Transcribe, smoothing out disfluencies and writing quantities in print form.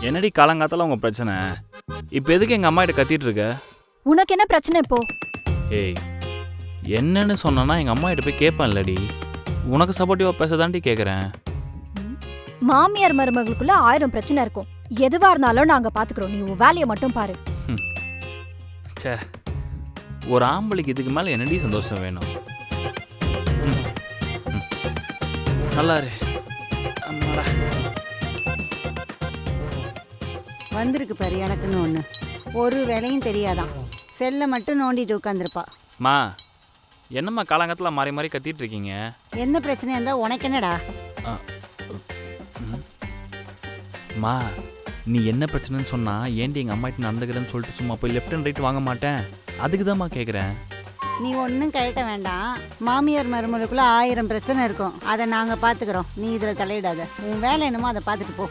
என்னடி காலங்காத்தால உங்க பிரச்சனை? இப்போ எதுக்கு எங்க அம்மா கிட்ட கத்திட்டு இருக்க? உனக்கு என்ன பிரச்சனை இப்போ? ஏய், என்னன்னு சொன்னா எங்க அம்மா கிட்ட போய் கேட்பேன் இல்லடி. உனக்கு சப்போர்ட்டிவா பேசதாண்டி கேட்குறேன். மாமியார் மருமகளுக்குள்ள 1000 பிரச்சனை இருக்கும். எதுவா இருந்தாலும் நாங்க பாத்துக்கிறோம். நீ உன் வேலையை மட்டும் பாரு. ச்சே, ஒரு ஆம்பளைக்கு இதுக்கு மேலே என்னடி சந்தோஷம் வேணும்? நல்லா இரு. அம்மாடா. வந்திருக்கு பாரு எனக்குன்னு ஒன்று. ஒரு வேலையும் தெரியாதான், செல்லை மட்டும் நோண்டிட்டு உட்காந்துருப்பா. மா, என்னம்மா காலங்காத்தில் மாறி மாறி கத்திட்டு இருக்கீங்க? என்ன பிரச்சனையா இருந்தால் உனக்கு என்னடா? மா, நீ என்ன பிரச்சனைன்னு சொன்னா ஏன்டி எங்கள் அம்மாட்ட நடந்துக்கிறேன்னு சொல்லிட்டு சும்மா போய் லெஃப்ட் அண்ட் ரைட் வாங்க மாட்டேன். அதுக்கு தான்மா கேட்குறேன். நீ ஒன்றும் கழட்ட வேண்டாம். மாமியார் மருமகளுக்குள்ள 1000 பிரச்சனை இருக்கும். அதை நாங்கள் பார்த்துக்குறோம். நீ இதில் தலையிடாத. உன் வேலை என்னமோ அதை பார்த்துட்டு போ.